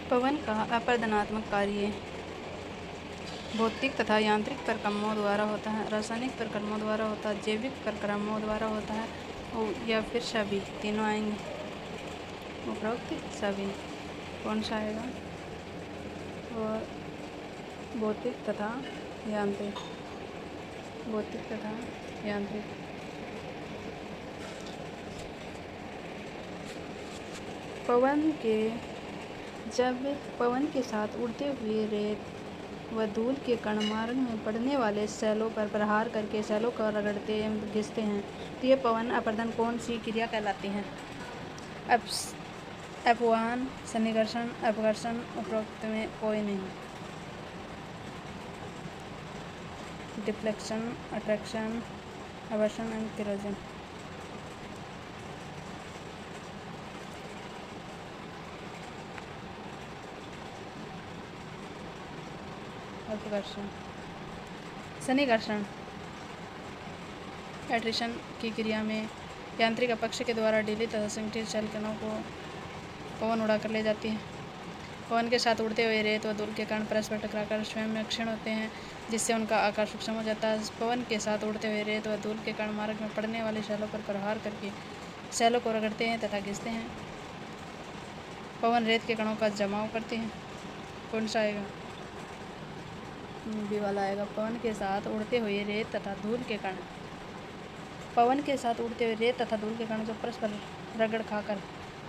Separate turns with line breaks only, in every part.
पवन का अपरदनात्मक कार्य भौतिक तथा यांत्रिक प्रक्रमों द्वारा होता है, रासायनिक प्रक्रमों द्वारा होता है, जैविक प्रक्रमों द्वारा होता है या फिर सभी तीनों आएंगे। उपरोक्त सभी कौन सा आएगा? और भौतिक तथा यांत्रिक, भौतिक तथा यांत्रिक। जब पवन के साथ उड़ते हुए रेत व धूल के कण मार्ग में पड़ने वाले सेलों पर प्रहार करके सेलों को रगड़ते एवं घिसते हैं तो ये पवन अपरदन कौन सी क्रिया कहलाती है? अपवहन, सन्निकर्षण, अपघर्षण। उपरोक्त में कोई नहीं। डिफ्लेक्शन, अट्रैक्शन, अवर्षण एंड किरोजन। अपघर्षण। सन्निकर्षण एट्रिशन की क्रिया में यांत्रिक अपक्ष के द्वारा ढीली तथा संगठित शेल कणों को पवन उड़ाकर ले जाती है। पवन के साथ उड़ते हुए रेत व धूल के कण परस्पर टकराकर स्वयं में क्षीण होते हैं, जिससे उनका आकार सूक्ष्म हो जाता है। पवन के साथ उड़ते हुए रेत व धूल के कण मार्ग में पड़ने वाले शैलों पर प्रहार करके शैलों को रगड़ते हैं तथा घिसते हैं। पवन रेत के कणों का जमाव करते हैं। कौन सा आएगा? बी वाला आएगा। पवन के साथ उड़ते हुए रेत तथा धूल के कण, पवन के साथ उड़ते हुए रेत तथा धूल के कण जो परस्पर रगड़ खाकर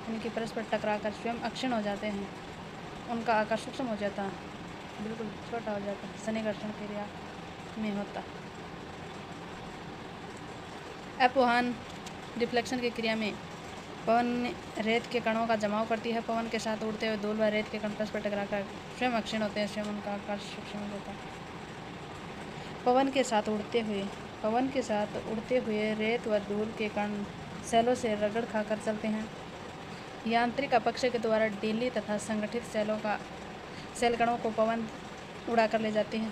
उनकी परस्पर टकराकर स्वयं अक्षीण हो जाते हैं, उनका आकार सूक्ष्म हो जाता है, बिल्कुल छोटा हो जाता है, सन्निकर्षण क्रिया में होता। अपवहन डिफ्लेक्शन की क्रिया में पवन रेत के कणों का जमाव करती है। पवन के साथ उड़ते हुए धूल व रेत के कण परस्पर टकराकर स्वयं अक्षीण होते हैं, स्वयं उनका आकार सूक्ष्म हो जाता है। पवन के साथ उड़ते हुए रेत व धूल के कण सेलों से रगड़ खाकर चलते हैं। यांत्रिक अपक्ष के द्वारा ढीली तथा संगठित सेल कणों को पवन उड़ाकर ले जाती है।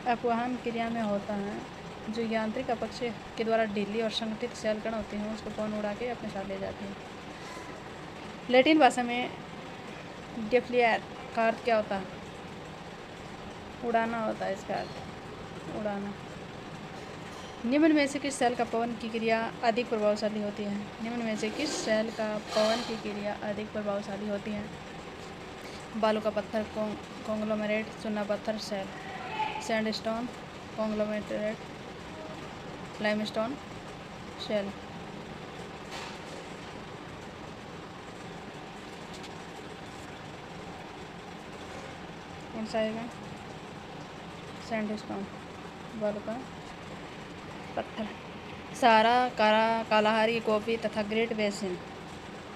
अपवहन क्रिया में होता है जो यांत्रिक अपक्ष के द्वारा ढीली और संगठित सेल कण होते हैं उसको पवन उड़ा के अपने साथ ले जाती है। लैटिन भाषा में डेफ्लियर का अर्थ क्या होता है? उड़ाना होता है इसका अर्थ, उड़ाना। निम्न में से किस सेल का पवन की क्रिया अधिक प्रभावशाली होती है? निम्न में से किस सेल का पवन की क्रिया अधिक प्रभावशाली होती है? बालू का पत्थर कॉन्ग्लोमेरेट, चूना पत्थर shale, sandstone conglomerate, limestone shale. कौन सा आएगा? सैंडस्टोन, बालू का पत्थर। सहारा, कालाहारी, गोपी तथा ग्रेट बेसिन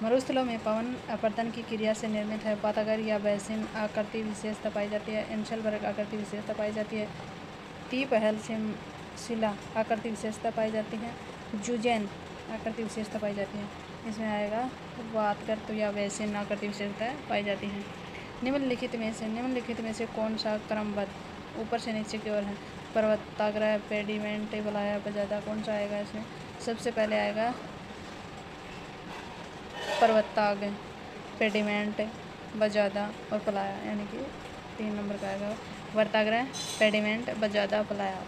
मरुस्थलों में पवन अपरदन की क्रिया से निर्मित है। पातागर या बेसिन आकृति विशेषता पाई जाती है। एंशलबर्ग आकृति विशेषता पाई जाती है। टीप हेल शिला आकृति विशेषता पाई जाती है। जुजेन आकृति विशेषता पाई जाती है। इसमें आएगा वातगर्त या बेसिन आकृति विशेषता पाई जाती है। निम्नलिखित में से कौन सा क्रमबद्ध ऊपर से नीचे की ओर है? पर्वताग्र, पेडिमेंट, बलाया, बजादा। कौन सा आएगा इसमें? सबसे पहले आएगा पर्वताग्र, पेडिमेंट, बजादा और पलाया, यानी कि 3 नंबर का आएगा। पर्वताग्र, पेडिमेंट, बजादा, पलाया।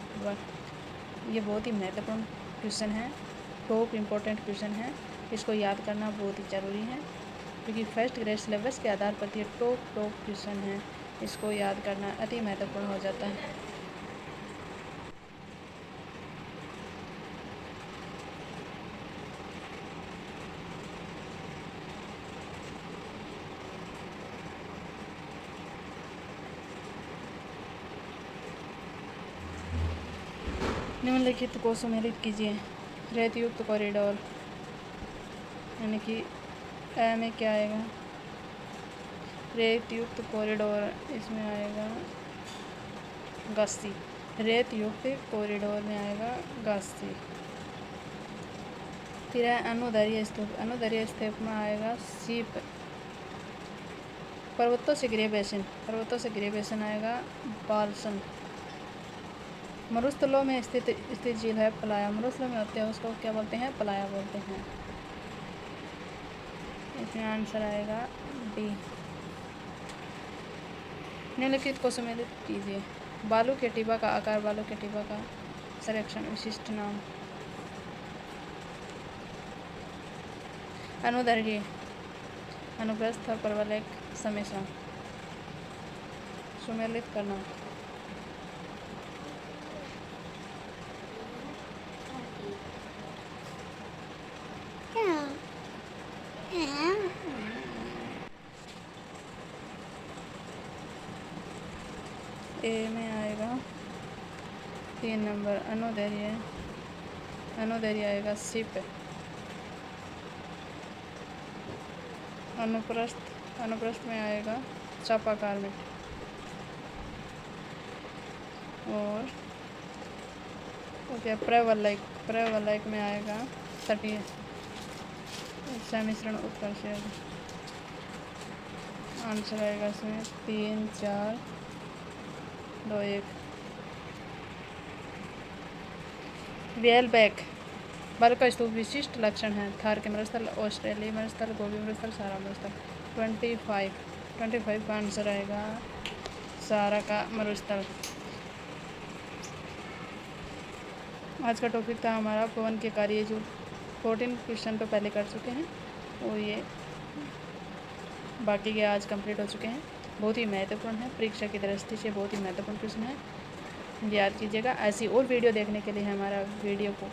ये बहुत ही महत्वपूर्ण क्वेश्चन है, टॉप इम्पोर्टेंट क्वेश्चन है। इसको याद करना बहुत ही ज़रूरी है क्योंकि फर्स्ट ग्रेड सिलेबस के आधार पर ये टॉप क्वेश्चन है। इसको याद करना अति महत्वपूर्ण हो जाता है। निम्नलिखित को सम्मिलित कीजिए। रेत युक्त कॉरिडोर, यानी कि ए में क्या आएगा? रेत युक्त कॉरिडोर, इसमें आएगा गस्ती। रेत युक्त कॉरिडोर में आएगा गस्ती। फिर है अनुदैर्घ्य स्तूप, अनुदैर्घ्य स्तूप में आएगा सीप। पर्वतों से घिरे बेसिन आएगा बाल्सन। मरुस्थलों में स्थित झील है पलाया, मरुस्थलों में होते हैं उसको क्या बोलते हैं? पलाया बोलते हैं। इसमें आंसर आएगा डी। निम्नलिखित को सम्मिलित कीजिए। बालू के टिब्बा का आकार, बालू के टिब्बा का संरक्षण, विशिष्ट नाम। अनुदैर्घ्य, अनुप्रस्थ और परवलयिक सम्मिश्रण। सुमेलित करना। ए में आएगा 3 नंबर अनुदैर्घ्य, अनुदैर्घ्य आएगा सिप। अनुप्रस्थ, अनुप्रस्थ में आएगा चापाकार में। और प्रवलयिक, प्रवलयिक में आएगा तटीय सम्मिश्रण उत्कर्षीय। आंसर आएगा इसमें 3, 4, 2, 1। वेलबैक, बालू का स्तूप विशिष्ट लक्षण है। थार के मरुस्थल, ऑस्ट्रेलियाई मरुस्थल, गोबी मरुस्थल, सहारा मरुस्थल। 25 का आंसर आएगा सहारा का मरुस्थल। आज का टॉपिक था हमारा पवन के कार्य, जो 14 क्वेश्चन तो पहले कर चुके हैं और ये बाकी के आज कंप्लीट हो चुके हैं। बहुत ही महत्वपूर्ण है, परीक्षा की दृष्टि से बहुत ही महत्वपूर्ण प्रश्न है, याद कीजिएगा। ऐसी और वीडियो देखने के लिए हमारा वीडियो को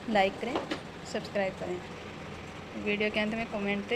लाइक करें, सब्सक्राइब करें। वीडियो के अंत में कमेंट